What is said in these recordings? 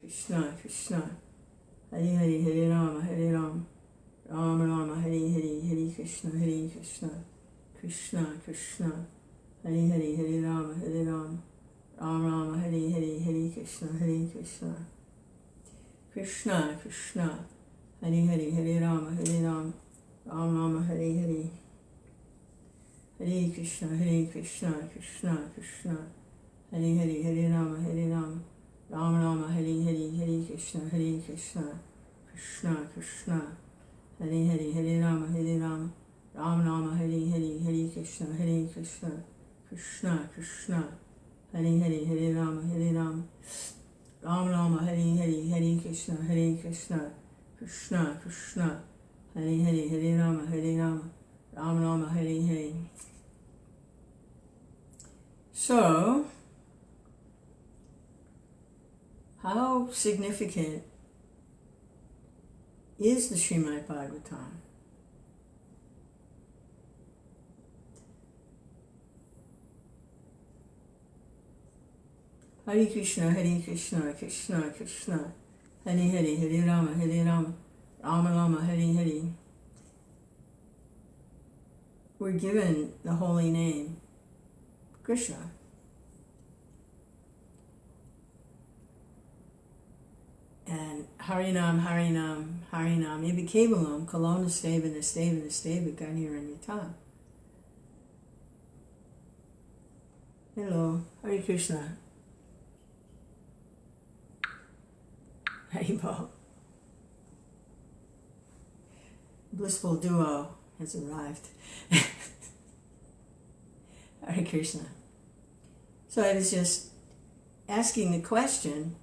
Krishna, Krishna, Hare Hare, Hare Rama, Hare Rama, Rama Rama, Hare Hare, Hare Krishna, Hare Krishna, Krishna, Krishna, Hare Hare, Hare Rama, Hare Rama, Rama Rama, Hare Hare, Hare Krishna, Hare Krishna, Krishna, Krishna, Hare Hare, Hare Rama, Hare Rama, Rama Rama, Hare Hare, Hare Krishna, Hare Krishna, Krishna, Krishna, Hare Hare, Hare Rama, Hare Rama, Rama Rama, Hare Hare, Hare Krishna, Hare Krishna, Krishna, Krishna, Hare Hare, Hare Rama, Hare Rama, Rama Rama, Hare Hare, Hare Krishna, Hare Krishna, Krishna, Krishna, Hare Hare, Hare Rama, Hare Rama, Rama Rama, Hare Hare, Hare Krishna, Hare Krishna, Krishna, Krishna, Hare Hare, Hare Rama, Hare Rama, Rama Rama, Hare Hare. So, how significant is the Srimad Bhagavatam? Hare Krishna, Hare Krishna, Krishna, Krishna, Hare Hare, Hare Rama, Hare Rama, Rama Rama, Hare Hare. We're given the holy name, Krishna. And Harinam, Harinam, Harinam, Ibikevalam, Kalona Steva, Nasteva, Nasteva, Ganiranyata. Hello, Hare Krishna. Haribol. Blissful duo has arrived. Hare Krishna. So I was just asking the question,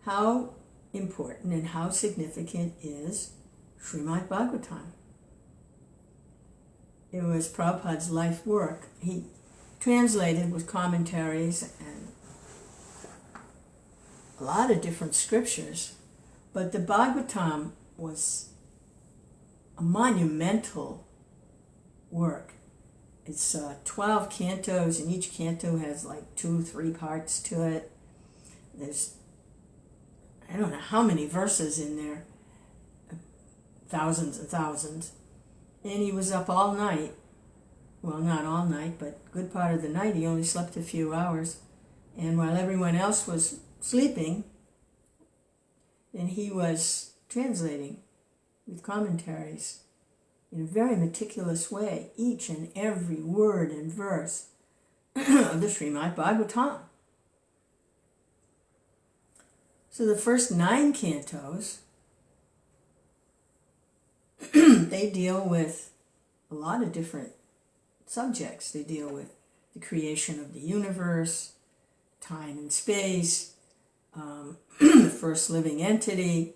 how important and how significant is Srimad Bhagavatam? It was Prabhupada's life work. He translated with commentaries and a lot of different scriptures, but the Bhagavatam was a monumental work. It's 12 cantos, and each canto has like 2-3 parts to it. There's, I don't know how many verses in there, thousands and thousands. And he was up all night. Well, not all night, but good part of the night. He only slept a few hours. And while everyone else was sleeping, then he was translating with commentaries in a very meticulous way, each and every word and verse of the Srimad Bhagavatam. So the first 9 cantos, they deal with a lot of different subjects. They deal with the creation of the universe, time and space, the first living entity,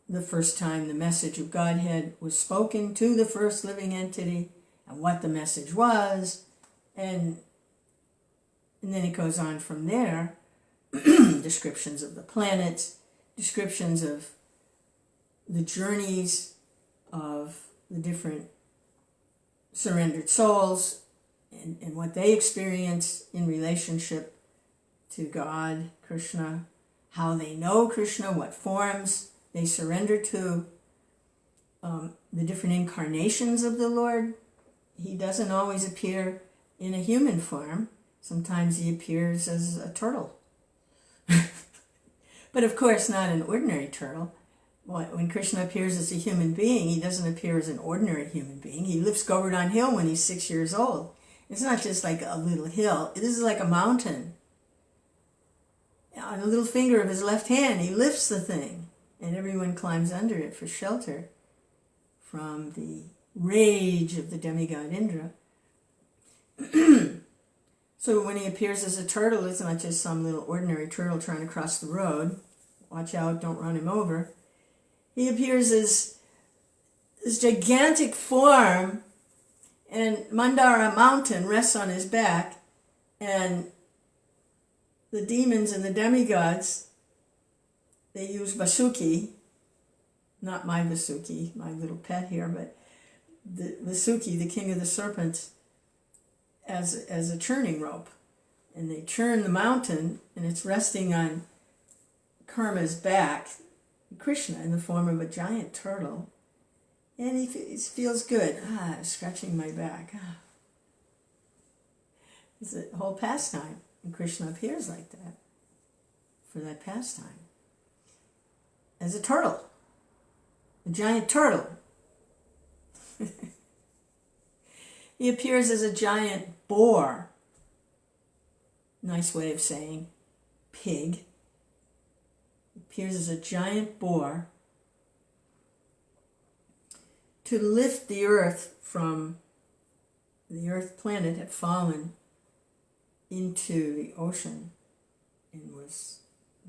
the first time the message of Godhead was spoken to the first living entity, and what the message was, and then it goes on from there. Descriptions of the planets, descriptions of the journeys of the different surrendered souls and what they experience in relationship to God, Krishna, how they know Krishna, what forms they surrender to, the different incarnations of the Lord. He doesn't always appear in a human form. Sometimes he appears as a turtle. But of course not an ordinary turtle. When Krishna appears as a human being, he doesn't appear as an ordinary human being. He lifts Govardhan Hill when he's 6 years old. It's not just like a little hill. This is like a mountain. On the little finger of his left hand, he lifts the thing, and everyone climbs under it for shelter from the rage of the demigod Indra. So when he appears as a turtle, it's not just some little ordinary turtle trying to cross the road. Watch out, don't run him over. He appears as this gigantic form, and Mandara mountain rests on his back, and the demons and the demigods, they use Vasuki, not my Vasuki, my little pet here, but the Vasuki, the king of the serpents, as a churning rope. And they churn the mountain, and it's resting on Karma's back, Krishna, in the form of a giant turtle, and he feels good. Scratching my back. It's a whole pastime, and Krishna appears like that for that pastime. As a turtle, a giant turtle. He appears as a giant boar. Nice way of saying pig. He appears as a giant boar to lift the earth from the earth planet had fallen into the ocean and was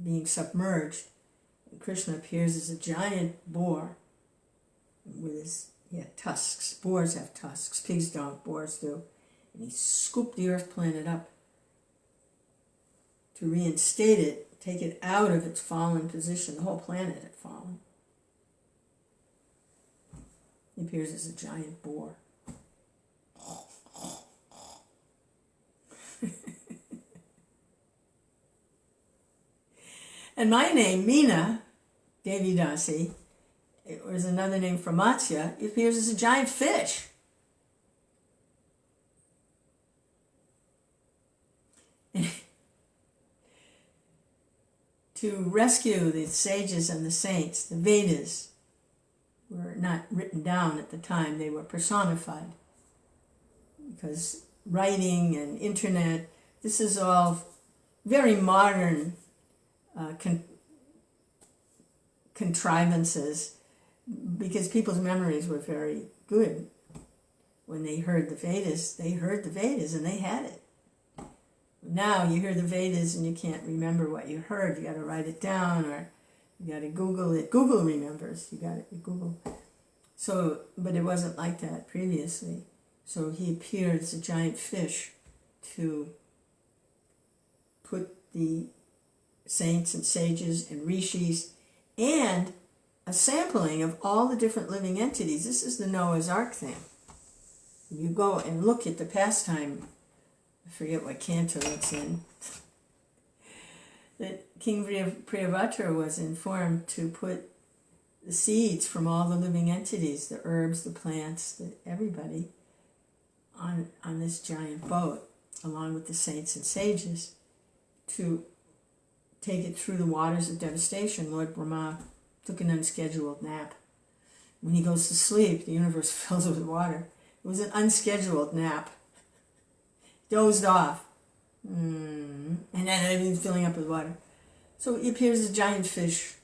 being submerged. And Krishna appears as a giant boar with his tusks. Boars have tusks. Pigs don't. Boars do. And he scooped the earth planet up to reinstate it, take it out of its fallen position. The whole planet had fallen. He appears as a giant boar. And my name, Meena, Devi Dasi, it was another name for Matsya. It appears as a giant fish. To rescue the sages and the saints, the Vedas were not written down at the time, they were personified. Because writing and internet, this is all very modern contrivances, because people's memories were very good. When they heard the Vedas and they had it. Now you hear the Vedas and you can't remember what you heard. You got to write it down, or you got to Google it. Google remembers. You got it. Google. So, but it wasn't like that previously. So he appeared as a giant fish to put the saints and sages and rishis and a sampling of all the different living entities. This is the Noah's Ark thing. You go and look at the pastime, I forget what canto it's in, that King Priyavatra was informed to put the seeds from all the living entities, the herbs, the plants, everybody, on this giant boat, along with the saints and sages, to take it through the waters of devastation. Lord Brahma took an unscheduled nap. When he goes to sleep, the universe fills with water. It was an unscheduled nap. Dozed off. And then everything's filling up with water. So he appears as a giant fish.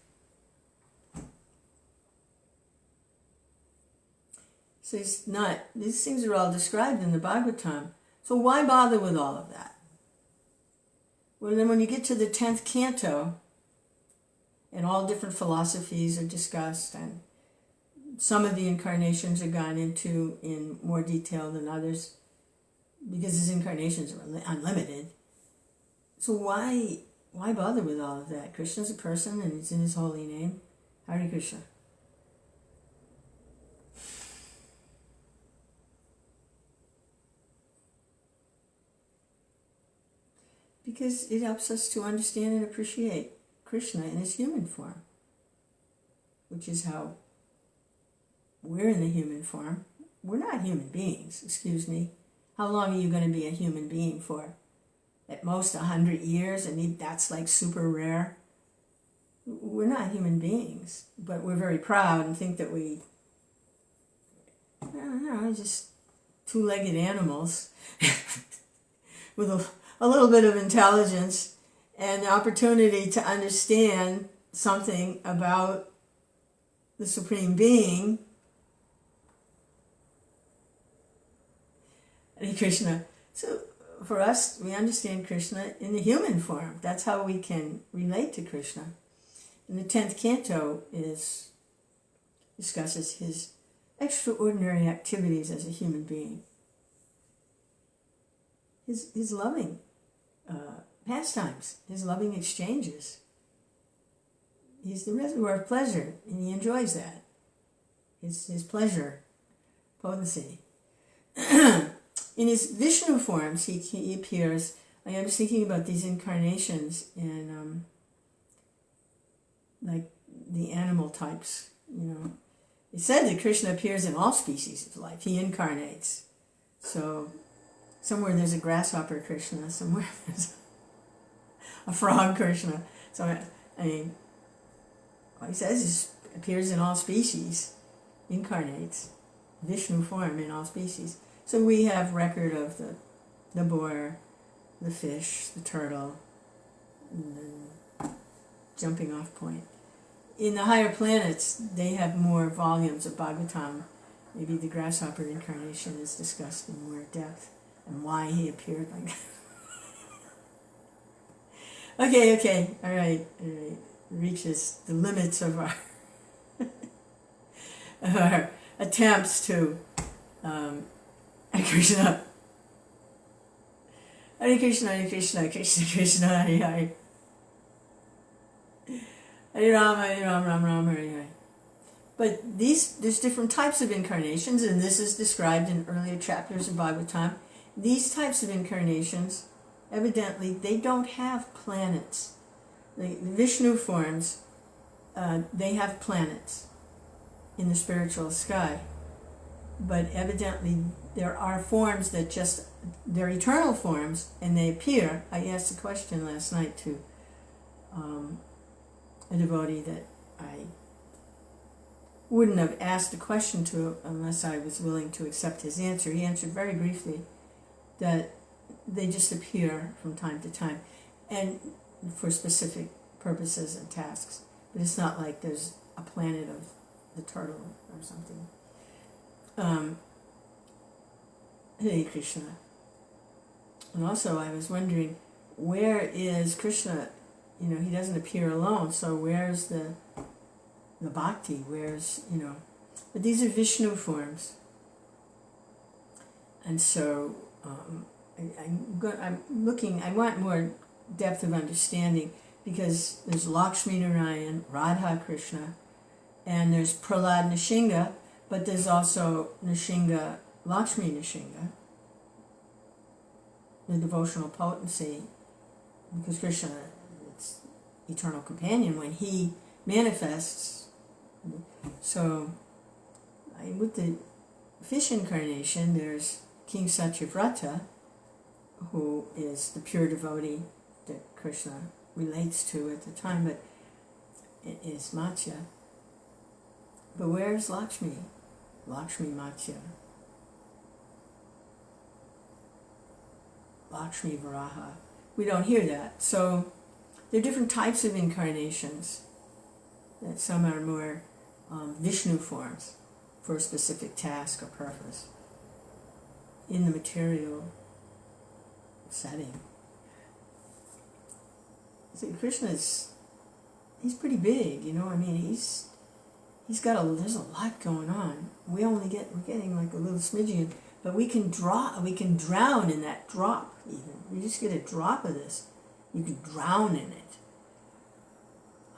So it's not, these things are all described in the Bhagavatam. So why bother with all of that? Well, then when you get to the 10th canto, and all different philosophies are discussed, and some of the incarnations are gone into in more detail than others, because his incarnations are unlimited. So why bother with all of that? Krishna's a person and it's in his holy name. Hare Krishna. Because it helps us to understand and appreciate Krishna in his human form, which is how we're in the human form. We're not human beings, excuse me. How long are you going to be a human being for? At most 100 years, and that's like super rare. We're not human beings, but we're very proud and think that we, I don't know, just two-legged animals with a little bit of intelligence and the opportunity to understand something about the Supreme Being. Hare Krishna. So for us, we understand Krishna in the human form. That's how we can relate to Krishna. And the 10th canto discusses his extraordinary activities as a human being. His loving pastimes, his loving exchanges. He's the reservoir of pleasure, and he enjoys that. His pleasure, potency. In his Vishnu forms, he appears. I was thinking about these incarnations, and like the animal types, you know. It said that Krishna appears in all species of life. He incarnates. So somewhere there's a grasshopper Krishna, somewhere there's a frog Krishna. So, I mean, what he says is appears in all species, incarnates, Vishnu form in all species. So we have record of the boar, the fish, the turtle, and the jumping off point. In the higher planets, they have more volumes of Bhagavatam. Maybe the grasshopper incarnation is discussed in more depth and why he appeared like that. Okay, all right. Reaches the limits of our attempts to Krishna. Hare Krishna, Hare Krishna, Krishna Krishna, Hare Hare. Hare Rama, Rama Rama, Hare Hare. But there's different types of incarnations, and this is described in earlier chapters of Bhagavatam. These types of incarnations, evidently, they don't have planets. The Vishnu forms, they have planets in the spiritual sky. But evidently, there are forms that just, they're eternal forms, and they appear. I asked a question last night to a devotee that I wouldn't have asked the question to unless I was willing to accept his answer. He answered very briefly that they just appear from time to time and for specific purposes and tasks. But it's not like there's a planet of the turtle or something. Hare Krishna. And also I was wondering, where is Krishna? You know, he doesn't appear alone, so where's the bhakti? Where's, you know, but these are Vishnu forms. And so I'm looking, I want more depth of understanding, because there's Lakshmi Narayan, Radha Krishna, and there's Prahlad Nishinga, but there's also Nishinga, Lakshmi Nishinga, the devotional potency, because Krishna, it's eternal companion when he manifests. So with the fish incarnation, there's King Satyavrata, who is the pure devotee that Krishna relates to at the time, but it is Matsya. But where's Lakshmi? Lakshmi Matsya. Lakshmi Varaha. We don't hear that. So there are different types of incarnations. That some are more Vishnu forms for a specific task or purpose in the material setting. See, Krishna's, he's pretty big, you know. I mean, he's there's a lot going on. We're getting like a little smidgen, but we can drown in that drop. Even you just get a drop of this, you can drown in it.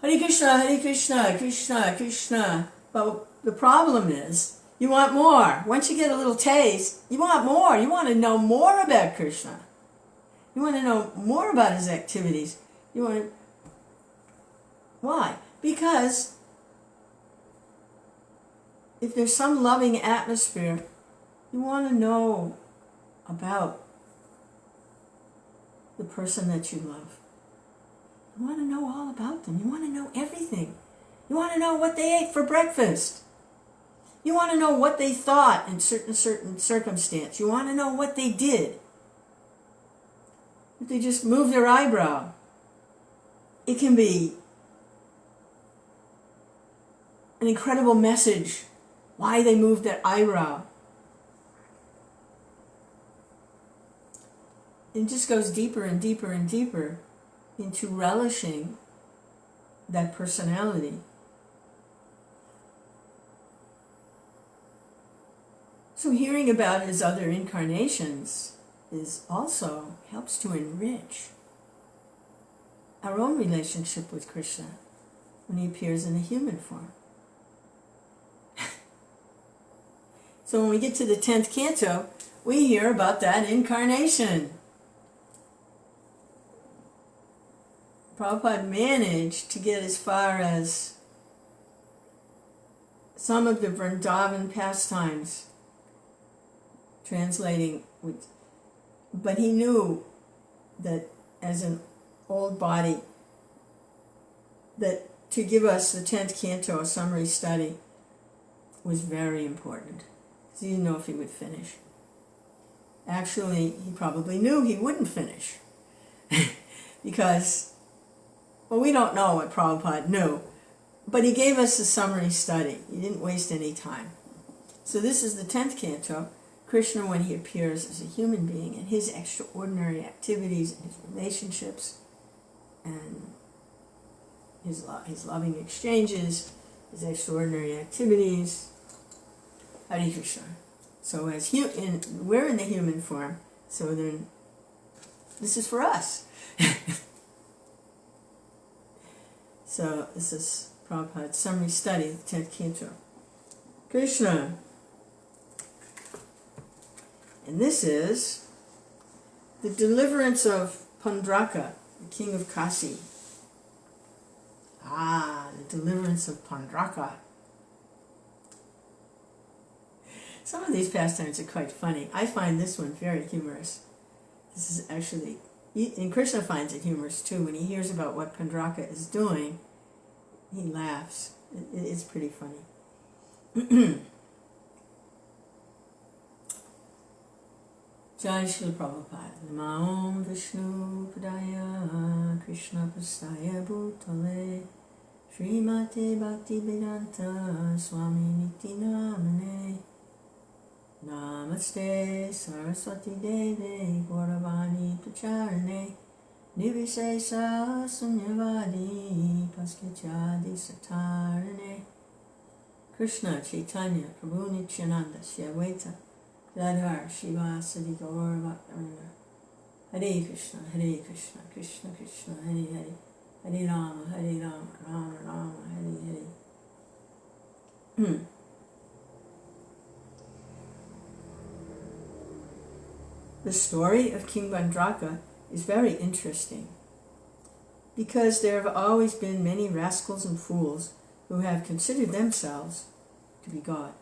Hare Krishna, Hare Krishna, Krishna Krishna. But the problem is, you want more. Once you get a little taste, you want more. You want to know more about Krishna. You want to know more about his activities. Why? Because if there's some loving atmosphere, you want to know about the person that you love. You want to know all about them. You want to know everything. You want to know what they ate for breakfast. You want to know what they thought in certain circumstance. You want to know what they did. If they just move their eyebrow, it can be an incredible message why they moved that eyebrow. It just goes deeper and deeper and deeper into relishing that personality. So hearing about his other incarnations is also helps to enrich our own relationship with Krishna when he appears in a human form. So when we get to the 10th canto, we hear about that incarnation. Prabhupada managed to get as far as some of the Vrindavan pastimes, translating, but he knew that as an old body, that to give us the 10th canto, a summary study, was very important. Because he didn't know if he would finish. Actually, he probably knew he wouldn't finish. Because, well, we don't know what Prabhupada knew, but he gave us a summary study. He didn't waste any time. So this is the 10th canto, Krishna when he appears as a human being, and his extraordinary activities and his relationships, and his loving exchanges, his extraordinary activities. Hare Krishna. So as we're in the human form, so then this is for us. So this is Prabhupada's summary study of the 10th canto. Krishna. And this is the deliverance of Pauṇḍraka, the king of Kāśī. The deliverance of Pauṇḍraka. Some of these pastimes are quite funny. I find this one very humorous. This is actually, and Krishna finds it humorous too. When he hears about what Pauṇḍraka is doing, he laughs. It's pretty funny. Jai Śrīla Prabhupada. Nama Om Vishnu Padaya Krishna Prastaya Bhutale Srimate Bhakti Vedanta Swami Niti Namane Namaste Saraswati Deve Gauravani Pracharane Nirvisesa Sunyavadi Paskechadi Satarane Krishna Chaitanya Prabhu Nityananda Shri Advaita Radhar Shiva Sadi Gaur Bhaktivinoda Hare Krishna Krishna Krishna Hare Hare Hare Rama Rama Rama Hare Hare. The story of King Pauṇḍraka is very interesting because there have always been many rascals and fools who have considered themselves to be God.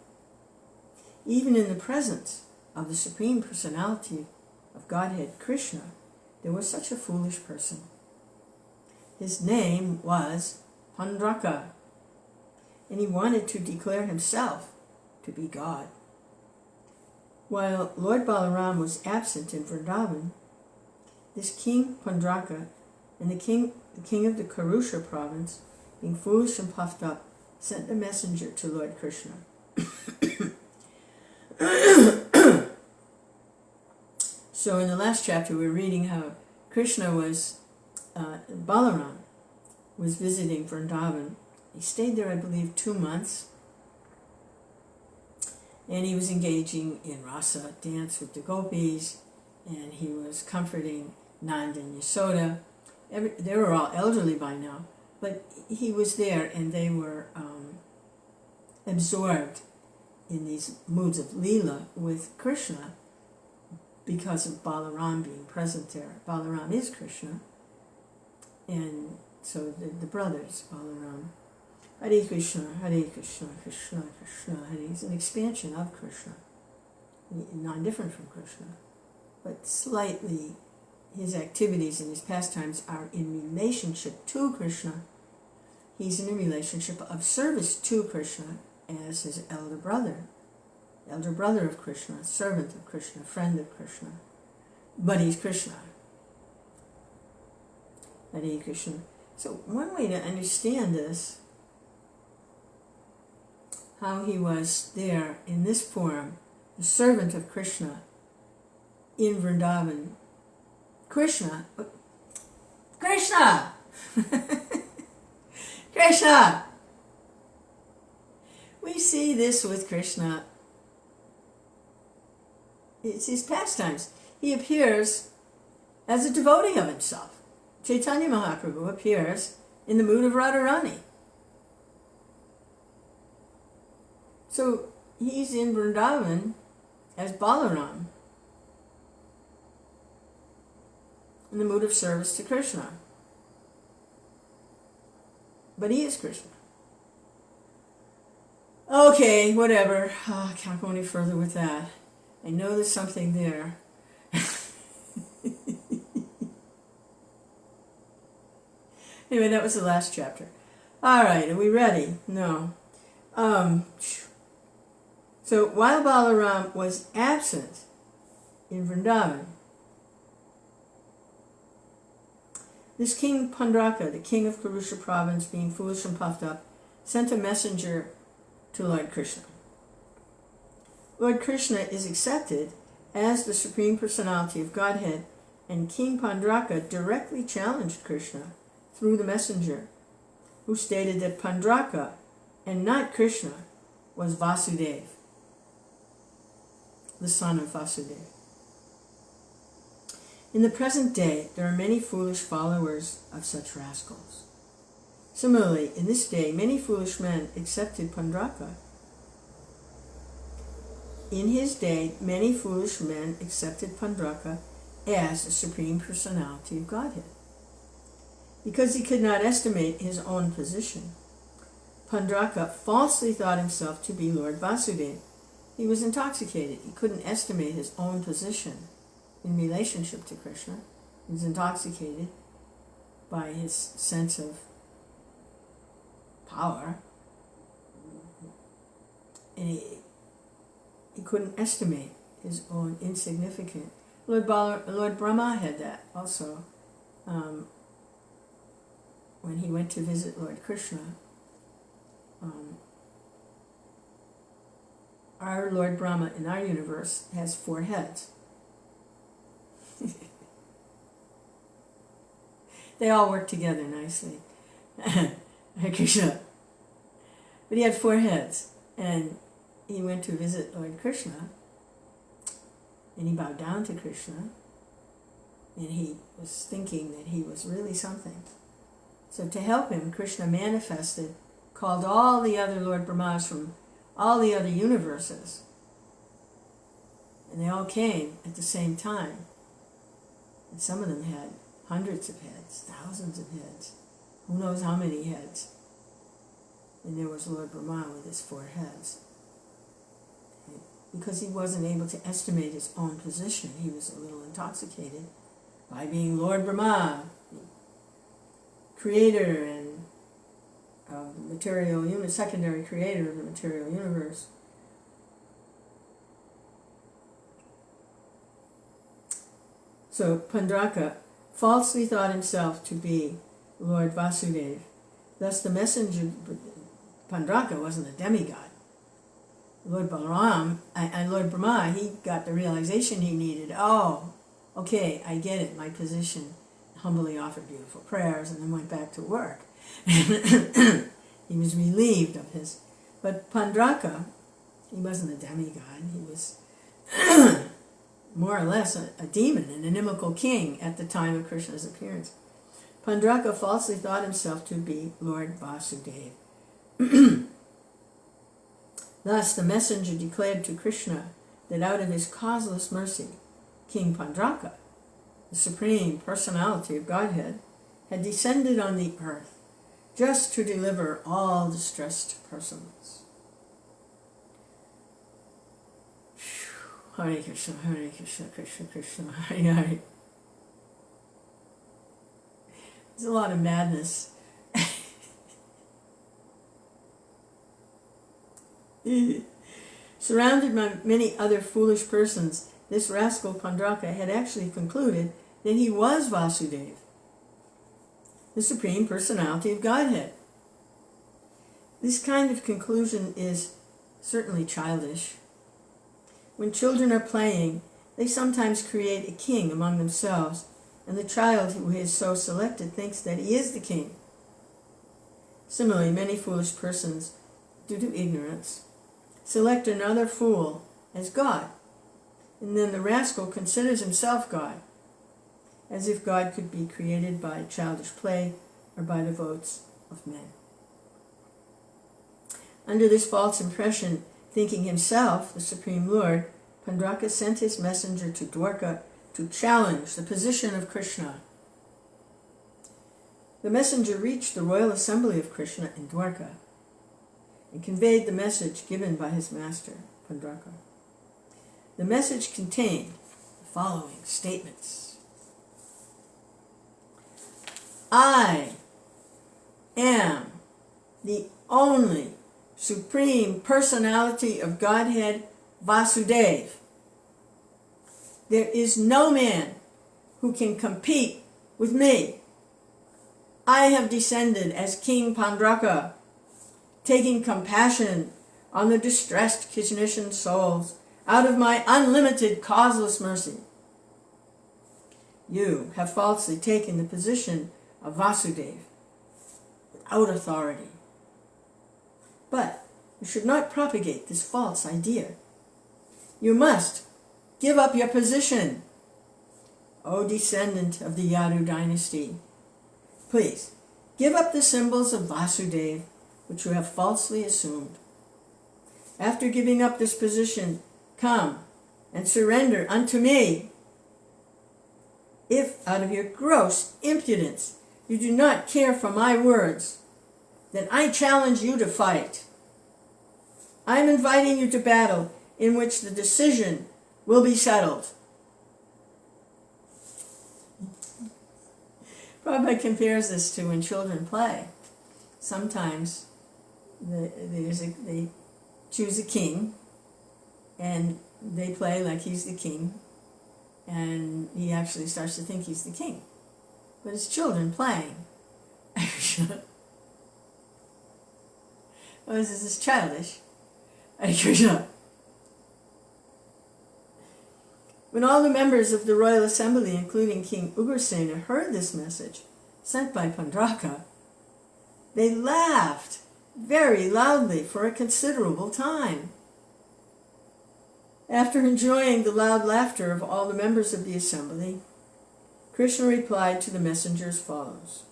Even in the presence of the Supreme Personality of Godhead, Krishna, there was such a foolish person. His name was Pauṇḍraka, and he wanted to declare himself to be God. While Lord Balaram was absent in Vrindavan, this King Pauṇḍraka and the king of the Karusha province, being foolish and puffed up, sent a messenger to Lord Krishna. So in the last chapter we were reading how Krishna was, Balaram was visiting Vrindavan. He stayed there, I believe, 2 months. And he was engaging in rasa, dance with the gopis, and he was comforting Nanda and Yasoda. They were all elderly by now, but he was there and they were absorbed in these moods of Leela with Krishna because of Balaram being present there. Balaram is Krishna, and so the brothers, Balaram. Hare Krishna, Krishna Krishna, Hare. He's an expansion of Krishna, not different from Krishna, but slightly his activities and his pastimes are in relationship to Krishna. He's in a relationship of service to Krishna as his elder brother of Krishna, servant of Krishna, friend of Krishna, but he's Krishna. Hare Krishna. So one way to understand this, how he was there in this form, the servant of Krishna in Vrindavan. Krishna! Krishna! We see this with Krishna. It's his pastimes. He appears as a devotee of himself. Chaitanya Mahaprabhu appears in the mood of Radharani. So he's in Vrindavan as Balaram in the mood of service to Krishna. But he is Krishna. Okay, whatever. I can't go any further with that. I know there's something there. Anyway, that was the last chapter. All right, are we ready? No. So while Balaram was absent in Vrindavan, this king Pauṇḍraka, the king of Kurusha province, being foolish and puffed up, sent a messenger to Lord Krishna. Lord Krishna is accepted as the Supreme Personality of Godhead, and King Pauṇḍraka directly challenged Krishna through the messenger, who stated that Pauṇḍraka, and not Krishna, was Vasudeva, the son of Vasudeva. In the present day, there are many foolish followers of such rascals. Similarly, in this day, many foolish men accepted Pauṇḍraka. In his day, many foolish men accepted Pauṇḍraka as the Supreme Personality of Godhead. Because he could not estimate his own position, Pauṇḍraka falsely thought himself to be Lord Vasudeva. He was intoxicated. He couldn't estimate his own position in relationship to Krishna. He was intoxicated by his sense of power. And he couldn't estimate his own insignificance. Lord Brahma had that also. When he went to visit Lord Krishna, our Lord Brahma in our universe has 4 heads. They all work together nicely. Krishna. But he had 4 heads, and he went to visit Lord Krishna, and he bowed down to Krishna, and he was thinking that he was really something. So to help him, Krishna manifested, called all the other Lord Brahmas from all the other universes, and they all came at the same time. And some of them had hundreds of heads, thousands of heads, who knows how many heads. And there was Lord Brahma with his 4 heads. Because he wasn't able to estimate his own position, he was a little intoxicated by being Lord Brahma, creator and of the material unit, secondary creator of the material universe. So Pauṇḍraka falsely thought himself to be Lord Vasudeva. Thus the messenger, Pauṇḍraka wasn't a demigod. Lord Balaram and Lord Brahma, he got the realization he needed. Oh, okay, I get it, my position. Humbly offered beautiful prayers and then went back to work. He was relieved of his. But Pauṇḍraka, he wasn't a demigod. He was more or less a demon, an inimical king at the time of Krishna's appearance. Pauṇḍraka falsely thought himself to be Lord Vasudeva. Thus the messenger declared to Krishna that out of his causeless mercy, King Pauṇḍraka, the Supreme Personality of Godhead, had descended on the earth just to deliver all distressed persons. Hare Krishna, Krishna Krishna, Hare Hare. There's a lot of madness. Surrounded by many other foolish persons, this rascal Pauṇḍraka had actually concluded that he was Vasudeva, the Supreme Personality of Godhead. This kind of conclusion is certainly childish. When children are playing, they sometimes create a king among themselves, and the child who is so selected thinks that he is the king. Similarly, many foolish persons, due to ignorance, select another fool as God, and then the rascal considers himself God, as if God could be created by childish play or by the votes of men. Under this false impression, thinking himself the Supreme Lord, Pauṇḍraka sent his messenger to Dwarka to challenge the position of Krishna. the messenger reached the royal assembly of Krishna in Dwarka and conveyed the message given by his master, Pauṇḍraka. The message contained the following statements. I am the only Supreme Personality of Godhead, Vasudeva. There is no man who can compete with me. I have descended as King Pauṇḍraka, taking compassion on the distressed Krishnician souls out of my unlimited causeless mercy. You have falsely taken the position of Vasudeva without authority. But you should not propagate this false idea. You must give up your position, O descendant of the Yadu dynasty. Please, give up the symbols of Vasudeva, which you have falsely assumed. After giving up this position, come and surrender unto me. If, out of your gross impudence, you do not care for my words, then I challenge you to fight. I am inviting you to battle in which the decision will be settled. Prabhupada compares this to when children play. Sometimes they choose a king, and they play like he's the king, and he actually starts to think he's the king. But it's children playing. Oh, this is childish. When all the members of the royal assembly, including King Ugrasena, heard this message sent by Pauṇḍraka, they laughed very loudly for a considerable time. After enjoying the loud laughter of all the members of the assembly, Krishna replied to the messenger as follows.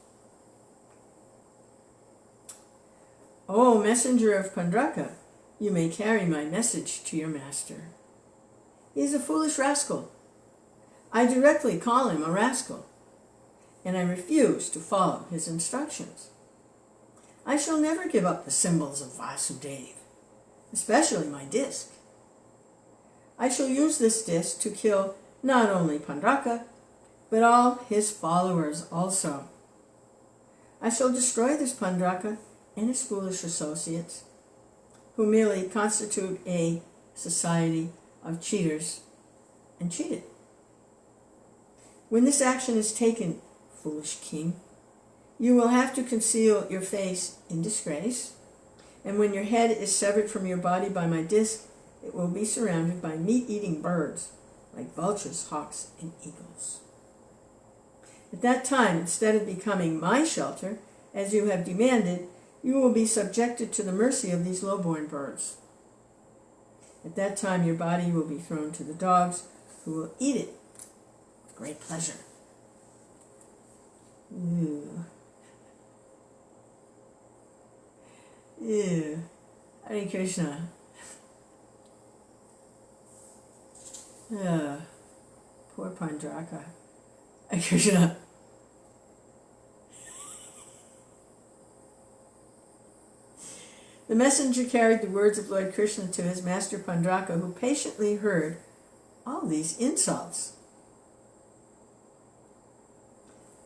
O messenger of Pauṇḍraka, you may carry my message to your master. He is a foolish rascal. I directly call him a rascal, and I refuse to follow his instructions. I shall never give up the symbols of Vasudeva, especially my disc. I shall use this disc to kill not only Pauṇḍraka, but all his followers also. I shall destroy this Pauṇḍraka and his foolish associates, who merely constitute a society of cheaters and cheated. When this action is taken, foolish king, you will have to conceal your face in disgrace, and when your head is severed from your body by my disc, it will be surrounded by meat-eating birds, like vultures, hawks, and eagles. At that time, instead of becoming my shelter, as you have demanded, you will be subjected to the mercy of these low-born birds. At that time, your body will be thrown to the dogs, who will eat it with great pleasure. Ew. Ew. Hare Krishna. Poor Pauṇḍraka. Hare Krishna. The messenger carried the words of Lord Krishna to his master Pauṇḍraka, who patiently heard all these insults.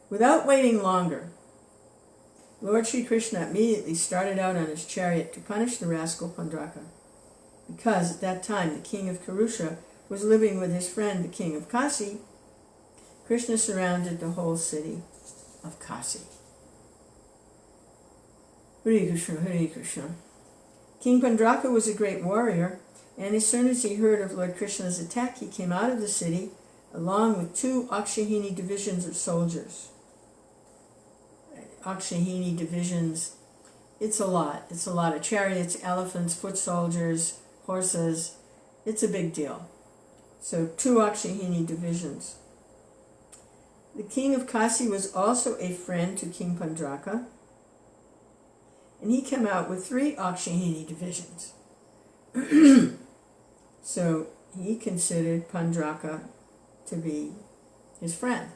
Without waiting longer, Lord Sri Krishna immediately started out on his chariot to punish the rascal Pauṇḍraka, because at that time the king of Kurusha was living with his friend the king of Kāśī. Krishna surrounded the whole city of Kāśī. Hare Krishna, Hare Krishna. King Pauṇḍraka was a great warrior, and as soon as he heard of Lord Krishna's attack, he came out of the city along with 2 Akshahini divisions of soldiers. Akshahini divisions, it's a lot. It's a lot of chariots, elephants, foot soldiers, horses. It's a big deal. So 2 Akshahini divisions. The king of Kāśī was also a friend to King Pauṇḍraka, and he came out with 3 Akshahini divisions. So he considered Pauṇḍraka to be his friend.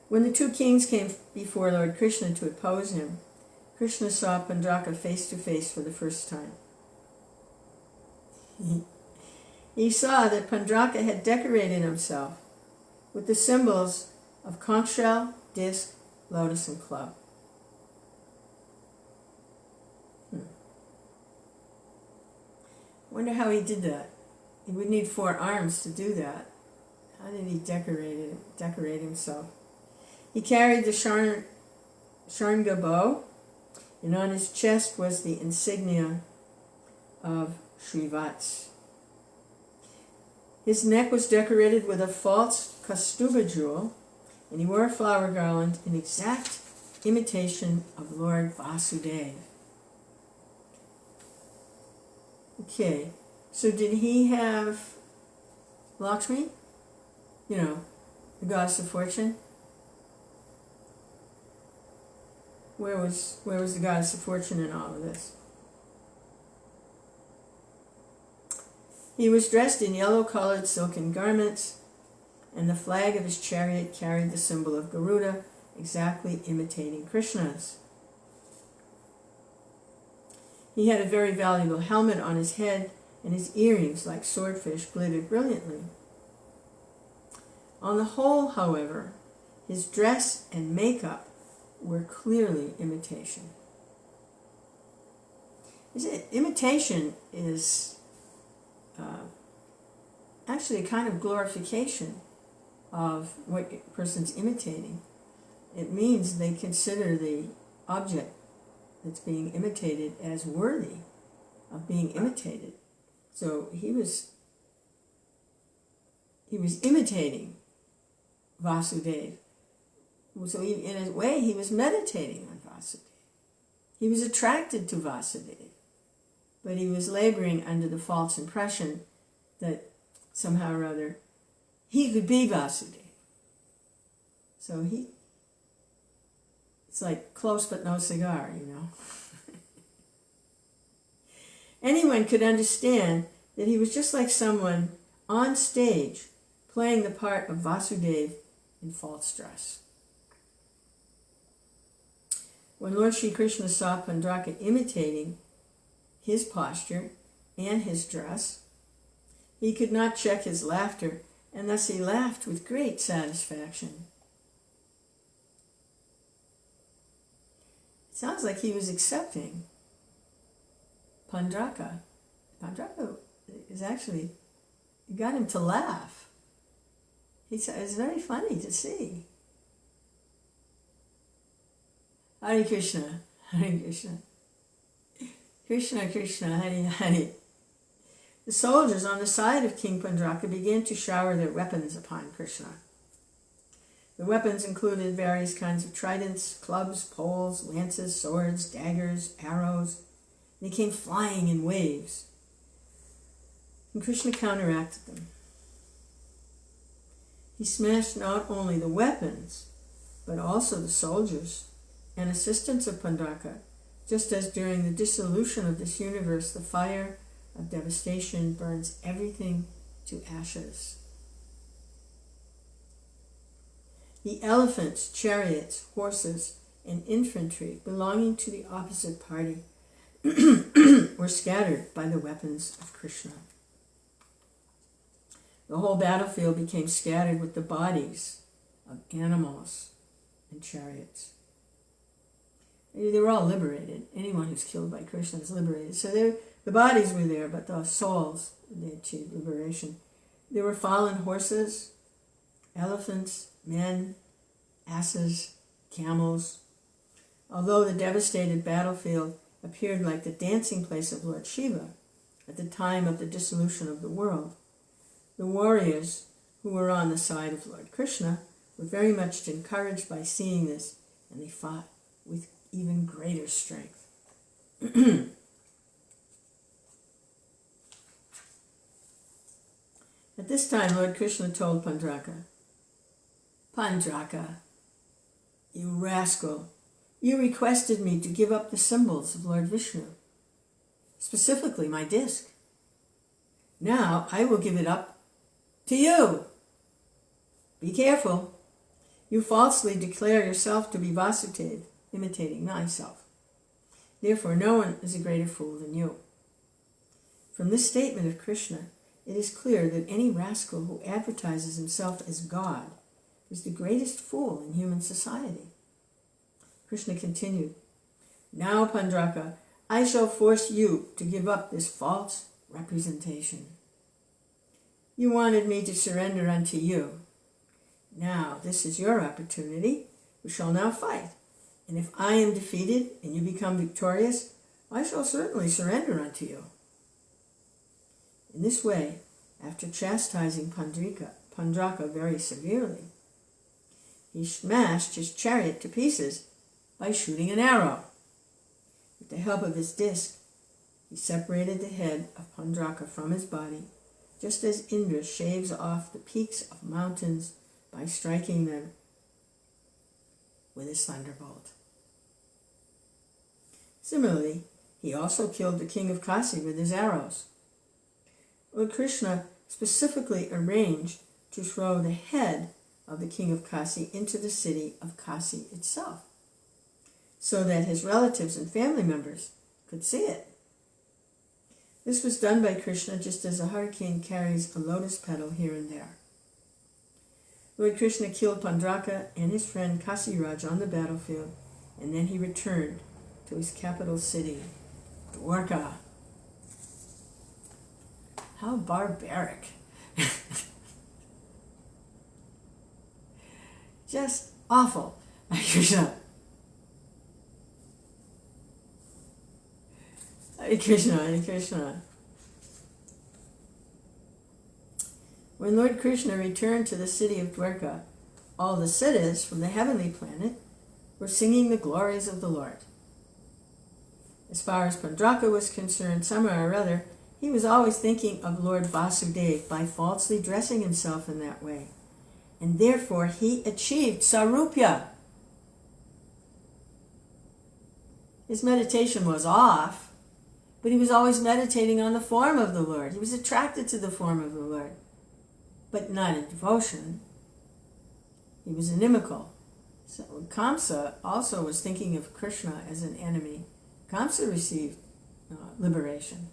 When the two kings came before Lord Krishna to oppose him, Krishna saw Pauṇḍraka face to face for the first time. He saw that Pauṇḍraka had decorated himself with the symbols of conch shell, disc, lotus, and club. Wonder how he did that. He would need 4 arms to do that. How did he decorate himself? He carried the Sharnga bow, and on his chest was the insignia of Shrivats. His neck was decorated with a false Kaustubha jewel, and he wore a flower garland in exact imitation of Lord Vasudeva. Okay, so did he have Lakshmi? You know, the goddess of fortune? Where was the goddess of fortune in all of this? He was dressed in yellow-colored silken garments, and the flag of his chariot carried the symbol of Garuda, exactly imitating Krishna's. He had a very valuable helmet on his head, and his earrings, like swordfish, glittered brilliantly. On the whole, however, his dress and makeup were clearly imitation. Imitation is actually a kind of glorification of what a person's imitating. It means they consider the object that's being imitated as worthy of being imitated. So he was imitating Vasudeva. So in a way, he was meditating on Vasudeva. He was attracted to Vasudeva, but he was laboring under the false impression that somehow or other he could be Vasudeva. So it's like close but no cigar, you know. Anyone could understand that he was just like someone on stage playing the part of Vasudeva in false dress. When Lord Sri Krishna saw Pauṇḍraka imitating his posture and his dress, he could not check his laughter, and thus he laughed with great satisfaction. It sounds like he was accepting Pauṇḍraka. Pauṇḍraka is actually, it got him to laugh. It's very funny to see. Hare Krishna, Hare Krishna, Krishna Krishna, Hare Hare. The soldiers on the side of King Pauṇḍraka began to shower their weapons upon Krishna. The weapons included various kinds of tridents, clubs, poles, lances, swords, daggers, arrows. They came flying in waves, and Krishna counteracted them. He smashed not only the weapons, but also the soldiers and assistants of Pauṇḍraka, just as during the dissolution of this universe, the fire of devastation burns everything to ashes. The elephants, chariots, horses, and infantry belonging to the opposite party were scattered by the weapons of Krishna. The whole battlefield became scattered with the bodies of animals and chariots. They were all liberated. Anyone who's killed by Krishna is liberated. So the bodies were there, but the souls, they achieved liberation. There were fallen horses, elephants, men, asses, camels. Although the devastated battlefield appeared like the dancing place of Lord Shiva at the time of the dissolution of the world, the warriors who were on the side of Lord Krishna were very much encouraged by seeing this, and they fought with even greater strength. At this time, Lord Krishna told Pauṇḍraka, "Pauṇḍraka, you rascal, you requested me to give up the symbols of Lord Vishnu, specifically my disc. Now I will give it up to you. Be careful. You falsely declare yourself to be Vasudev, imitating myself. Therefore, no one is a greater fool than you. From this statement of Krishna, it is clear that any rascal who advertises himself as God is the greatest fool in human society. Krishna continued, Now, Pauṇḍraka, I shall force you to give up this false representation. You wanted me to surrender unto you. Now, this is your opportunity. We shall now fight. And if I am defeated and you become victorious, I shall certainly surrender unto you. In this way, after chastising Pauṇḍraka very severely, he smashed his chariot to pieces by shooting an arrow. With the help of his disc, he separated the head of Pauṇḍraka from his body, just as Indra shaves off the peaks of mountains by striking them with his thunderbolt. Similarly, he also killed the king of Kāśī with his arrows. Lord Krishna specifically arranged to throw the head of the king of Kāśī into the city of Kāśī itself, so that his relatives and family members could see it. This was done by Krishna just as a hurricane carries a lotus petal here and there. Lord Krishna killed Pauṇḍraka and his friend Kāśī on the battlefield, and then he returned to his capital city, Dwarka. How barbaric. Just awful. Krishna. Hare Krishna, Hare Krishna. When Lord Krishna returned to the city of Dwarka, all the siddhas from the heavenly planet were singing the glories of the Lord. As far as Pauṇḍraka was concerned, somehow or other, he was always thinking of Lord Vasudeva by falsely dressing himself in that way. And therefore he achieved sarupya. His meditation was off, but he was always meditating on the form of the Lord. He was attracted to the form of the Lord, but not in devotion. He was inimical. So Kāśī also was thinking of Krishna as an enemy. Kāśī received liberation.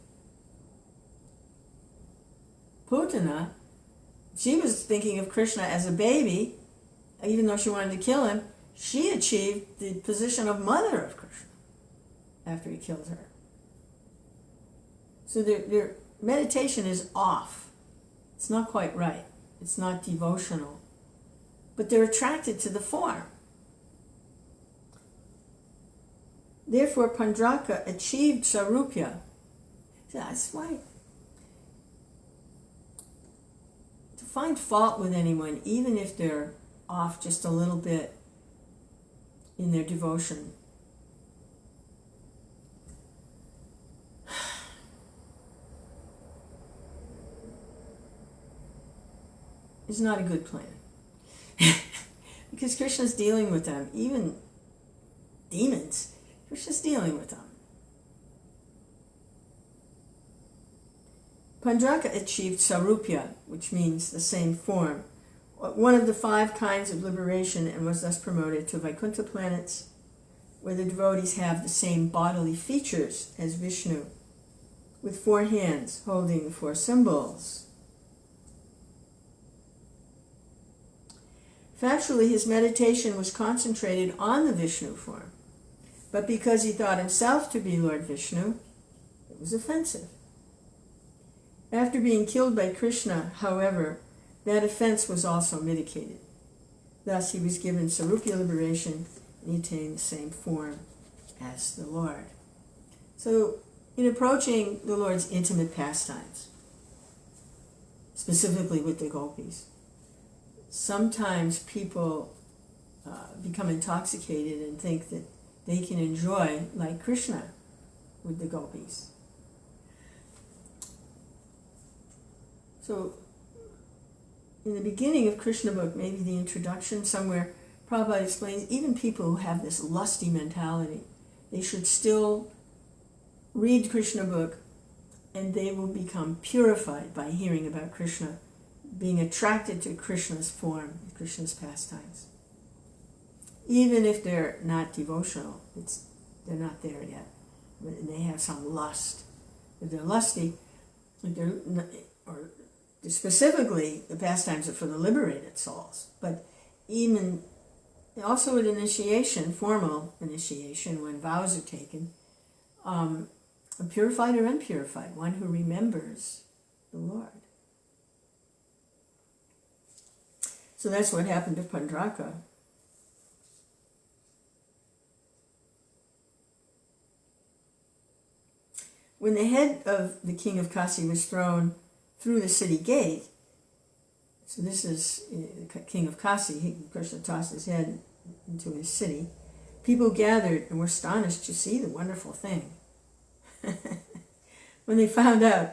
Putana, she was thinking of Krishna as a baby. Even though she wanted to kill him, she achieved the position of mother of Krishna after he killed her. So their meditation is off. It's not quite right. It's not devotional. But they're attracted to the form. Therefore, Pauṇḍraka achieved sarupya. That's why to find fault with anyone, even if they're off just a little bit in their devotion, is not a good plan. Because Krishna's dealing with them, even demons. Krishna's dealing with them. Pauṇḍraka achieved sarupya, which means the same form, one of the 5 kinds of liberation, and was thus promoted to Vaikuntha planets, where the devotees have the same bodily features as Vishnu, with 4 hands holding the 4 symbols. Factually, his meditation was concentrated on the Vishnu form, but because he thought himself to be Lord Vishnu, it was offensive. After being killed by Krishna, however, that offense was also mitigated. Thus, he was given sarupya liberation and he attained the same form as the Lord. So, in approaching the Lord's intimate pastimes, specifically with the gopis, sometimes people become intoxicated and think that they can enjoy like Krishna with the gopis. So, in the beginning of Krishna book, maybe the introduction somewhere, Prabhupada explains even people who have this lusty mentality, they should still read Krishna book and they will become purified by hearing about Krishna, being attracted to Krishna's form, Krishna's pastimes. even if they're not devotional. They're not there yet. They have some lust. If they're lusty, if they're not, or specifically, the pastimes are for the liberated souls. But even also at initiation, formal initiation, when vows are taken, purified or unpurified, one who remembers the Lord. So that's what happened to Pauṇḍraka. When the head of the king of Kāśī was thrown through the city gate, so this is the king of Kāśī, Krishna tossed his head into his city, people gathered and were astonished to see the wonderful thing. When they found out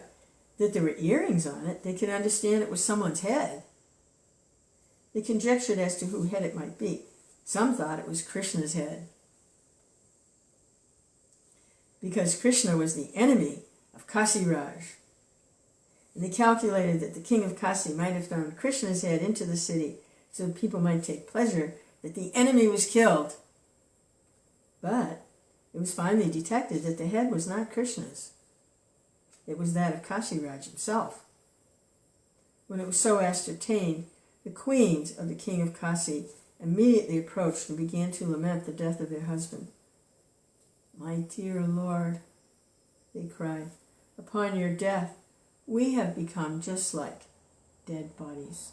that there were earrings on it, they could understand it was someone's head. They conjectured as to whose head it might be. Some thought it was Krishna's head, because Krishna was the enemy of Kāśī Raj. And they calculated that the king of Kāśī might have thrown Krishna's head into the city so that people might take pleasure that the enemy was killed. But it was finally detected that the head was not Krishna's. It was that of Kāśī Raj himself. When it was so ascertained, the queens of the king of Kāśī immediately approached and began to lament the death of their husband. "My dear Lord," they cried, "upon your death, we have become just like dead bodies."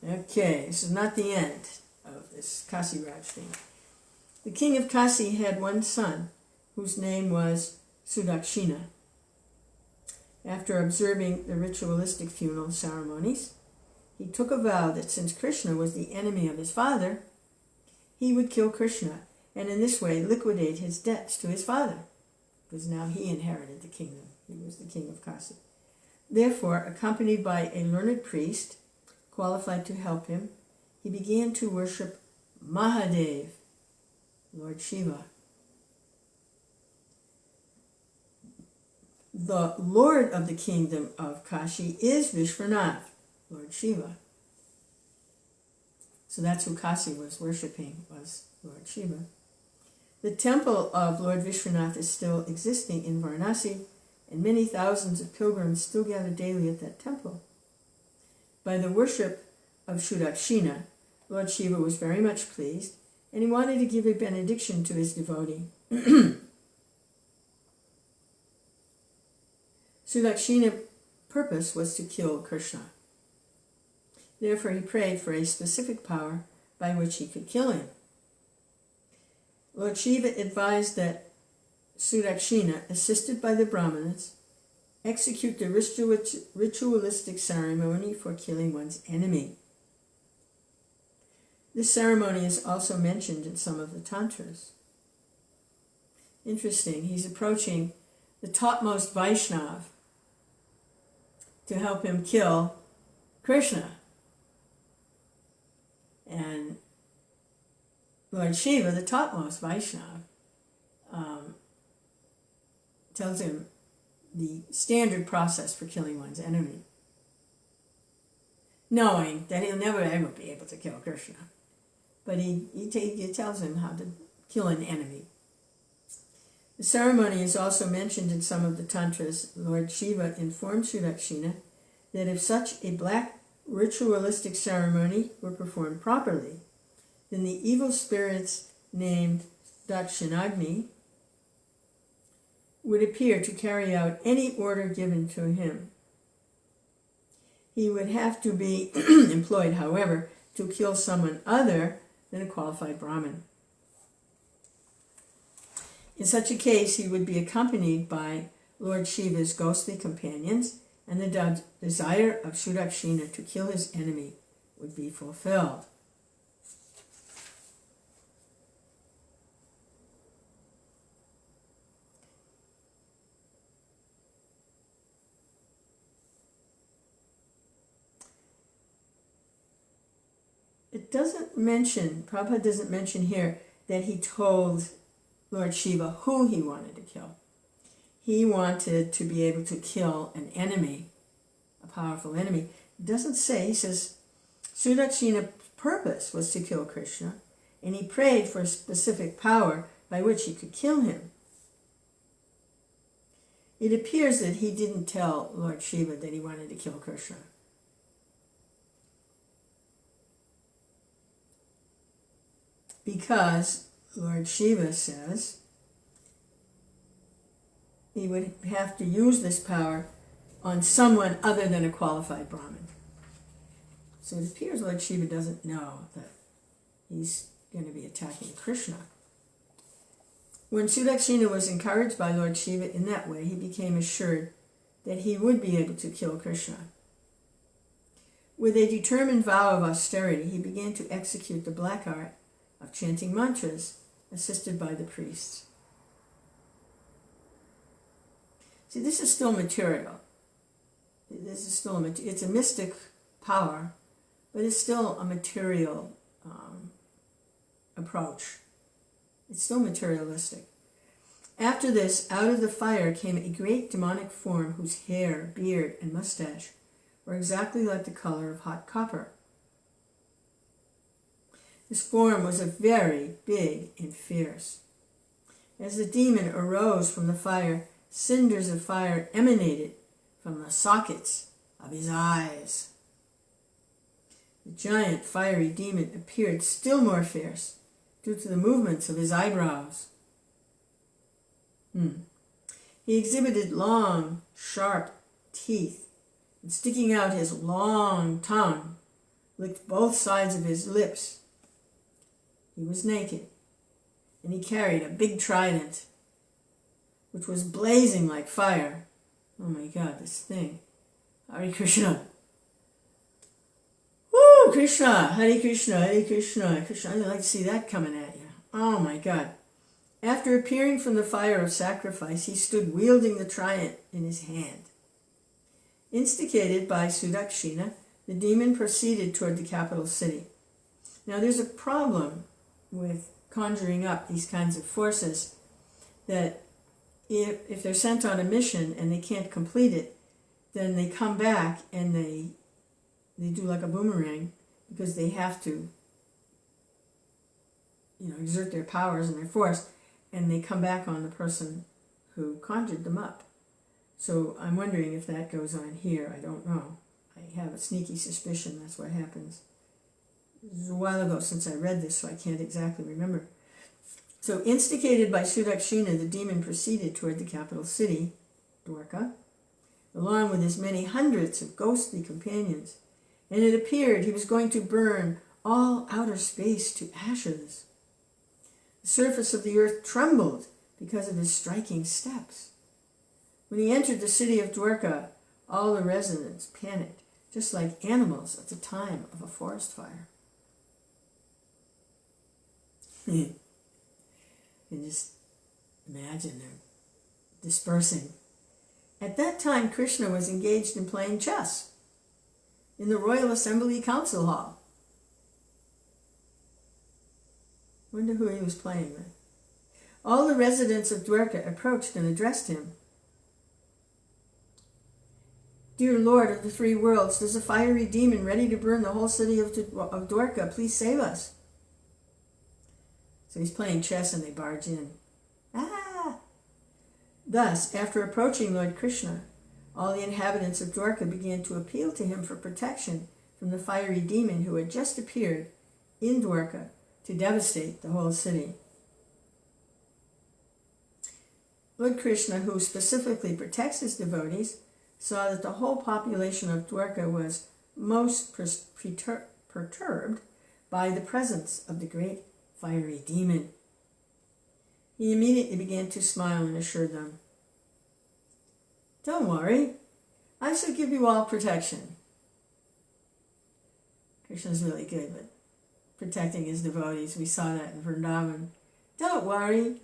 Okay, this is not the end of this Kāśī Raj thing. The king of Kāśī had one son, whose name was Sudakshina. After observing the ritualistic funeral ceremonies, he took a vow that since Krishna was the enemy of his father, he would kill Krishna, and in this way liquidate his debts to his father, because now he inherited the kingdom. He was the king of Kāśī. Therefore, accompanied by a learned priest, qualified to help him, he began to worship Mahadev, Lord Shiva. The Lord of the kingdom of Kāśī is Vishwanath, Lord Shiva. So that's who Kāśī was worshipping, was Lord Shiva. The temple of Lord Vishwanath is still existing in Varanasi, and many thousands of pilgrims still gather daily at that temple. By the worship of Sudakshina, Lord Shiva was very much pleased, and he wanted to give a benediction to his devotee. Sudakshina's purpose was to kill Krishna. Therefore, he prayed for a specific power by which he could kill him. Lord Shiva advised that Sudakshina, assisted by the Brahmanas, execute the ritualistic ceremony for killing one's enemy. This ceremony is also mentioned in some of the tantras. Interesting, he's approaching the topmost Vaishnav to help him kill Krishna. And Lord Shiva, the topmost Vaishnav, tells him the standard process for killing one's enemy, knowing that he'll never ever be able to kill Krishna. But he tells him how to kill an enemy. The ceremony is also mentioned in some of the tantras. Lord Shiva informed Sudakshina that if such a black ritualistic ceremony were performed properly, then the evil spirits named Dakshinagni would appear to carry out any order given to him. He would have to be employed, however, to kill someone other than a qualified Brahmin. In such a case, he would be accompanied by Lord Shiva's ghostly companions, and the desire of Sudakshina to kill his enemy would be fulfilled. It doesn't mention, Prabhupada doesn't mention here that he told Lord Shiva who he wanted to kill. He wanted to be able to kill an enemy, a powerful enemy. It doesn't say, he says, Sudakshina's purpose was to kill Krishna, and he prayed for a specific power by which he could kill him. It appears that he didn't tell Lord Shiva that he wanted to kill Krishna. Because Lord Shiva says he would have to use this power on someone other than a qualified Brahmin. So it appears Lord Shiva doesn't know that he's going to be attacking Krishna. When Sudakshina was encouraged by Lord Shiva in that way, he became assured that he would be able to kill Krishna. With a determined vow of austerity, he began to execute the black art of chanting mantras, assisted by the priests. See, this is still material. It's a mystic power, but it's still a material approach. It's still materialistic. After this, out of the fire came a great demonic form whose hair, beard, and mustache were exactly like the color of hot copper. This form was very big and fierce. As the demon arose from the fire, cinders of fire emanated from the sockets of his eyes. The giant fiery demon appeared still more fierce due to the movements of his eyebrows. He exhibited long, sharp teeth, and sticking out his long tongue, licked both sides of his lips. He was naked, and he carried a big trident, which was blazing like fire. Oh my God, this thing. Hare Krishna. Woo, Krishna, Hare Krishna, Hare Krishna, Krishna. I'd like to see that coming at you. Oh my God. After appearing from the fire of sacrifice, he stood wielding the trident in his hand. Instigated by Sudakshina, the demon proceeded toward the capital city. Now there's a problem with conjuring up these kinds of forces, that if they're sent on a mission and they can't complete it, then they come back and they do like a boomerang, because they have to exert their powers and their force, and they come back on the person who conjured them up. So I'm wondering if that goes on here. I don't know. I have a sneaky suspicion that's what happens. It was a while ago since I read this, so I can't exactly remember. So instigated by Sudakshina, the demon proceeded toward the capital city, Dwarka, along with his many hundreds of ghostly companions, and it appeared he was going to burn all outer space to ashes. The surface of the earth trembled because of his striking steps. When he entered the city of Dwarka, all the residents panicked, just like animals at the time of a forest fire. You can just imagine them dispersing. At that time, Krishna was engaged in playing chess in the Royal Assembly Council Hall. Wonder who he was playing with. All the residents of Dwarka approached and addressed him. Dear Lord of the three worlds, there's a fiery demon ready to burn the whole city of Dwarka. Please save us. So he's playing chess and they barge in. Thus, after approaching Lord Krishna, all the inhabitants of Dwarka began to appeal to him for protection from the fiery demon who had just appeared in Dwarka to devastate the whole city. Lord Krishna, who specifically protects his devotees, saw that the whole population of Dwarka was most perturbed by the presence of the great fiery demon. He immediately began to smile and assured them, "Don't worry, I shall give you all protection." Krishna's really good at protecting his devotees. We saw that in Vrindavan. Don't worry,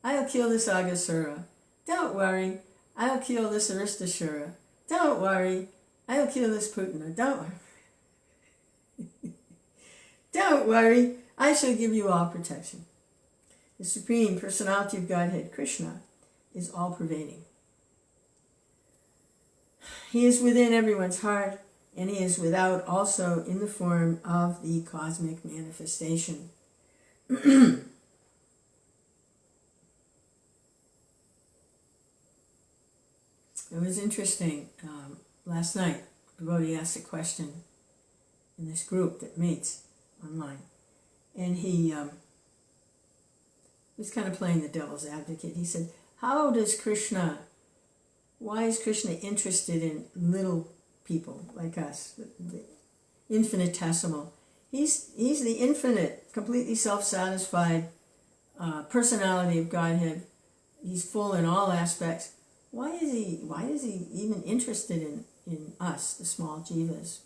I'll kill this Aghasura. Don't worry, I'll kill this Aristashura. Don't worry, I'll kill this Putana. Don't worry, I shall give you all protection. The Supreme Personality of Godhead, Krishna, is all-pervading. He is within everyone's heart, and he is without also in the form of the cosmic manifestation. It was interesting. Last night, a devotee asked a question in this group that meets online, and he was kind of playing the devil's advocate. He said, why is Krishna interested in little people like us, the infinitesimal? He's the infinite, completely self-satisfied personality of Godhead. He's full in all aspects. Why is he even interested in us, the small jivas?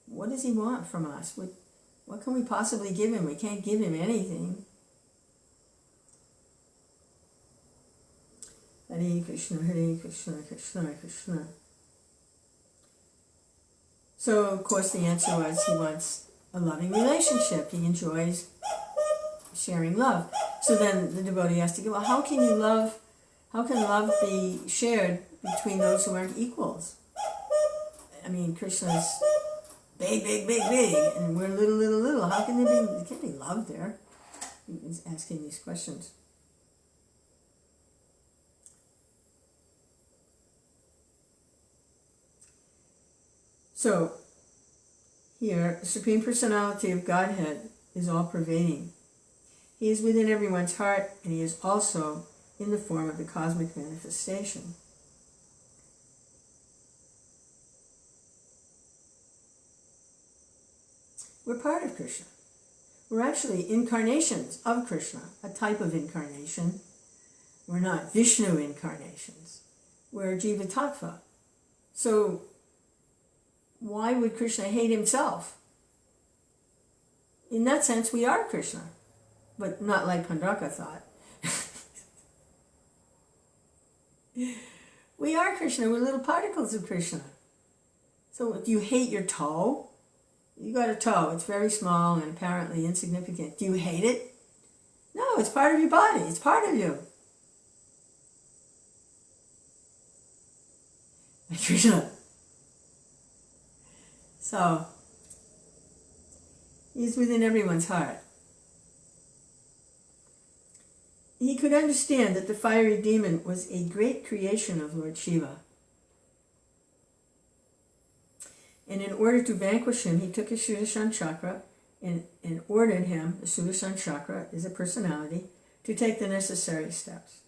What does he want from us? What can we possibly give him? We can't give him anything. Hare Krishna, Krishna Krishna. So, of course, the answer was he wants a loving relationship. He enjoys sharing love. So then the devotee has to go, well, how can love be shared between those who aren't equals? I mean, Krishna's big, and we're little. How can there can't be love there? He's asking these questions. So, here, the Supreme Personality of Godhead is all-pervading. He is within everyone's heart, and he is also in the form of the cosmic manifestation. We're part of Krishna. We're actually incarnations of Krishna, a type of incarnation. We're not Vishnu incarnations. We're Jiva Tattva. So, why would Krishna hate himself? In that sense, we are Krishna, but not like Pauṇḍraka thought. We are Krishna, we're little particles of Krishna. So do you hate your toe? You got a toe, it's very small and apparently insignificant. Do you hate it? No, it's part of your body, it's part of you. Krishna. So, he's within everyone's heart. He could understand that the fiery demon was a great creation of Lord Shiva. And in order to vanquish him, he took his Sudarshan chakra and ordered him, the Sudarshan chakra is a personality, to take the necessary steps.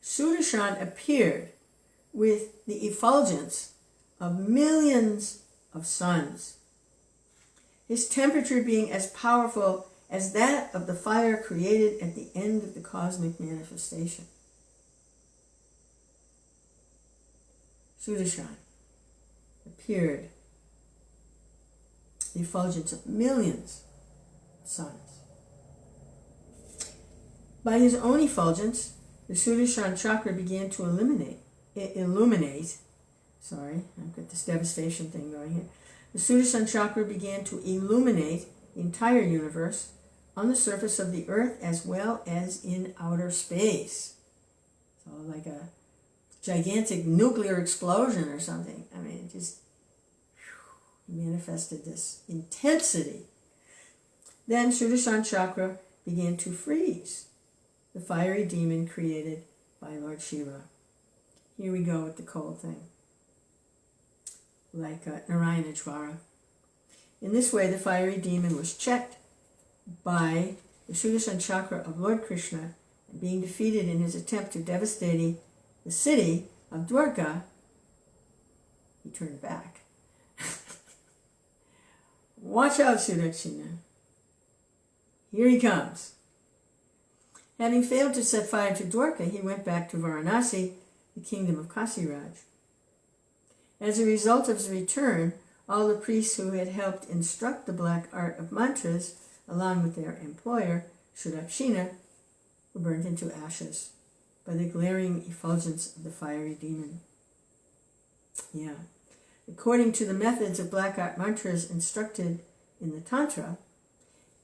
Sudarshan appeared with the effulgence of millions of suns, his temperature being as powerful as that of the fire created at the end of the cosmic manifestation. Sudarshan appeared, the effulgence of millions of suns. By his own effulgence, the Sudarshan chakra began to illuminate. I've got this devastation thing going here. The Sudarshan chakra began to illuminate the entire universe on the surface of the earth as well as in outer space. So like a gigantic nuclear explosion or something. I mean, it just manifested this intensity. Then Sudarshan chakra began to freeze the fiery demon created by Lord Shiva. Here we go with the cold thing. Like Narayana Jvara. In this way, the fiery demon was checked by the Sudarshan chakra of Lord Krishna, and being defeated in his attempt to devastate the city of Dwarka, he turned back. Watch out, Sudakshina. Here he comes. Having failed to set fire to Dwarka, he went back to Varanasi, the kingdom of Kāśī. As a result of his return, all the priests who had helped instruct the black art of mantras, along with their employer, Sudakshina, were burnt into ashes by the glaring effulgence of the fiery demon. Yeah. According to the methods of black art mantras instructed in the Tantra,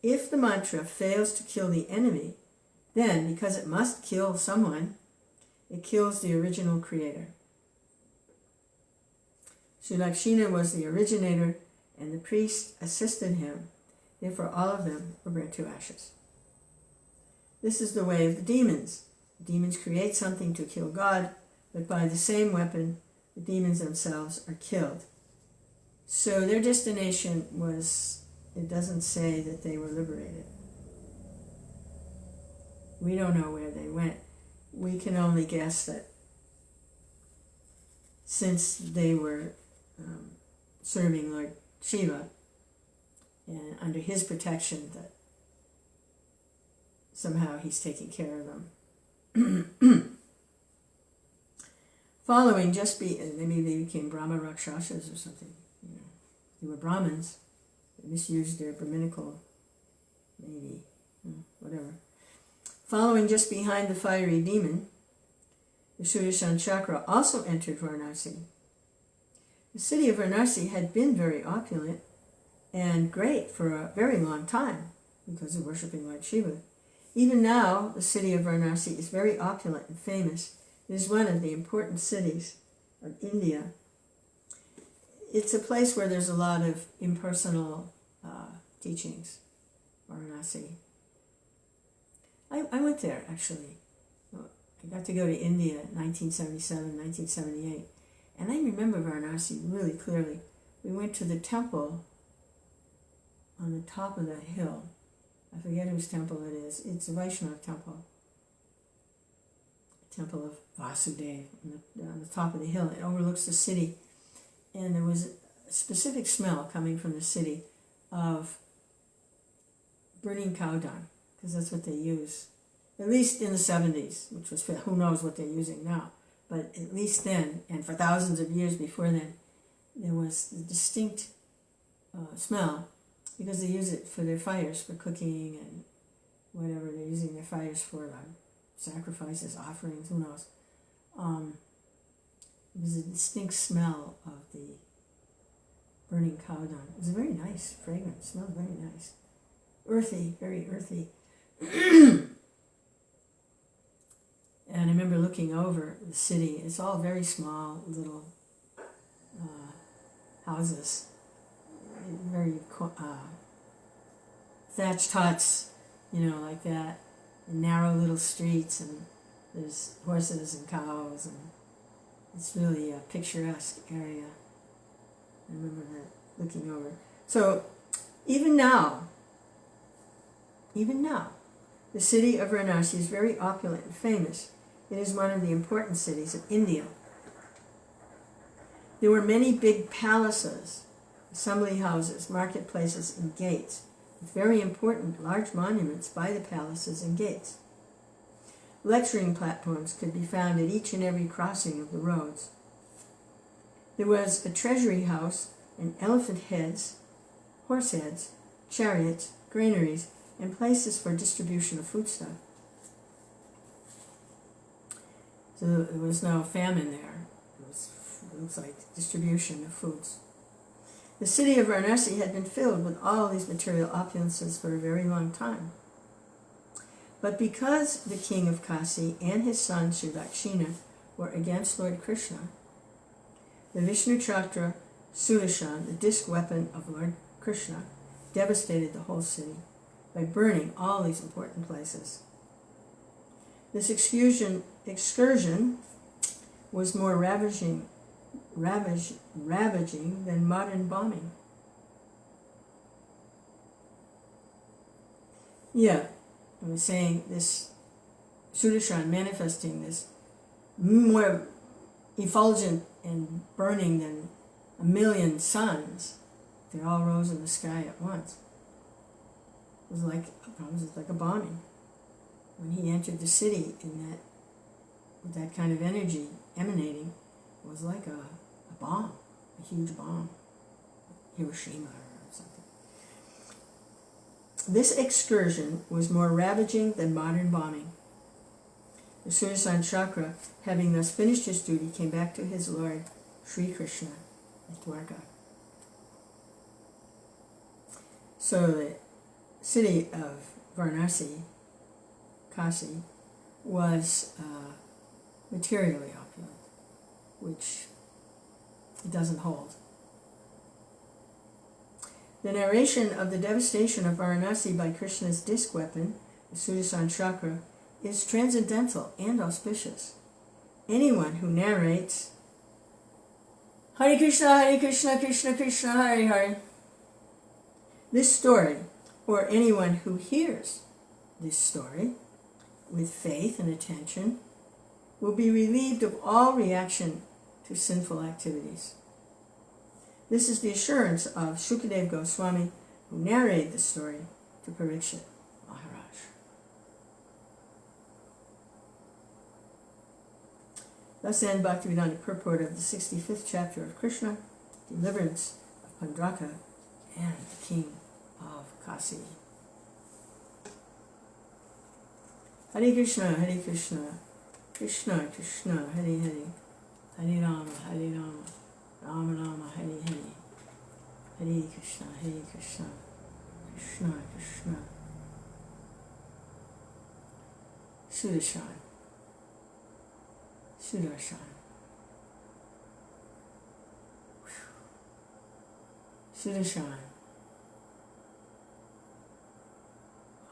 if the mantra fails to kill the enemy, then, because it must kill someone, it kills the original creator. Srilakshmana was the originator, and the priest assisted him. Therefore, all of them were burnt to ashes. This is the way of the demons. The demons create something to kill God, but by the same weapon, the demons themselves are killed. So their destination was, it doesn't say that they were liberated. We don't know where they went. We can only guess that since they were serving Lord Shiva and under his protection, that somehow he's taking care of them. Following maybe they became Brahma Rakshasas or something. They were Brahmins. They misused their Brahminical, maybe, whatever. Following just behind the fiery demon, the Sudarshan Chakra also entered Varanasi. The city of Varanasi had been very opulent and great for a very long time because of worshipping Lord Shiva. Even now, the city of Varanasi is very opulent and famous. It is one of the important cities of India. It's a place where there's a lot of impersonal teachings, Varanasi. I went there, actually. I got to go to India in 1977, 1978. And I remember Varanasi really clearly. We went to the temple on the top of the hill. I forget whose temple it is. It's a Vaishnava temple. Temple of Vasudeva on the top of the hill. It overlooks the city. And there was a specific smell coming from the city of burning cow dung, because that's what they use. At least in the 70s, which was, who knows what they're using now. But at least then, and for thousands of years before then, there was a distinct smell, because they use it for their fires, for cooking and whatever they're using their fires for, sacrifices, offerings, who knows. It was a distinct smell of the burning cow dung. It was a very nice fragrance, smelled very nice. Earthy, very earthy. And I remember looking over the city. It's all very small, little houses, very thatched huts, like that, and narrow little streets, and there's horses and cows, and it's really a picturesque area. I remember that, looking over. So even now, the city of Varanasi is very opulent and famous. It is one of the important cities of India. There were many big palaces, assembly houses, marketplaces, and gates, with very important large monuments by the palaces and gates. Lecturing platforms could be found at each and every crossing of the roads. There was a treasury house and elephant heads, horse heads, chariots, granaries, and places for distribution of foodstuff. So there was no famine there. It looks like distribution of foods. The city of Varanasi had been filled with all these material opulences for a very long time. But because the king of Kāśī and his son Srilakshmana were against Lord Krishna, the Vishnu Chakra Sudarshan, the disc weapon of Lord Krishna, devastated the whole city by burning all these important places. This excursion was more ravaging than modern bombing. Yeah, I was saying this Sudarshan manifesting this more effulgent and burning than a million suns. They all rose in the sky at once. It was like a bombing. When he entered the city with that kind of energy emanating, it was like a bomb, a huge bomb, Hiroshima or something. This excursion was more ravaging than modern bombing. The Sudarshan Chakra, having thus finished his duty, came back to his Lord, Sri Krishna, at Dwarka. So the city of Varanasi, Kāśī, was materially opulent, which It doesn't hold. The narration of the devastation of Varanasi by Krishna's disc weapon, the Sudarshan chakra, is transcendental and auspicious. Anyone who narrates Hare Krishna, Krishna Krishna, Hare Hare, this story, or anyone who hears this story with faith and attention, will be relieved of all reaction to sinful activities. This is the assurance of Shukadeva Goswami, who narrated the story to Parikshit Maharaj. Thus end Bhaktivedanta purport of the 65th chapter of Krishna, Deliverance of Pauṇḍraka and the King of Kāśī. Hare Krishna, Krishna Krishna, Hare Hare, Hare Rama, Rama Rama, Hare Hare, Hare Krishna, Krishna Krishna. Sudarshan. Sudarshan.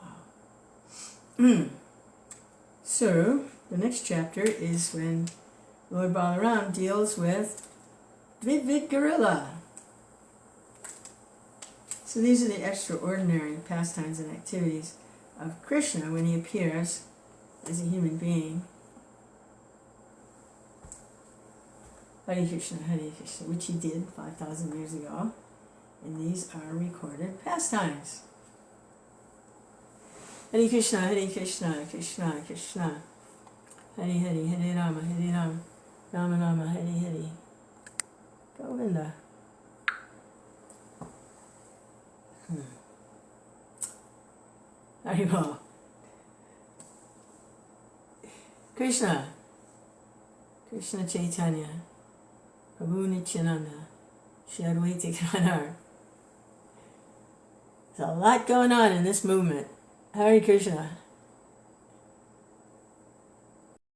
Wow. So, the next chapter is when Lord Balaram deals with Dvidvid Gorilla. So these are the extraordinary pastimes and activities of Krishna when he appears as a human being. Hare Krishna, which he did 5,000 years ago. And these are recorded pastimes. Hare Krishna, Krishna Krishna, Hare Hare, Hare Rama, Rama Rama, Hare Hare. Govinda. Haribol. Krishna Chaitanya, Prabhu Nityananda, Shri Advaita Gadadhar. There's a lot going on in this movement. Hare Krishna.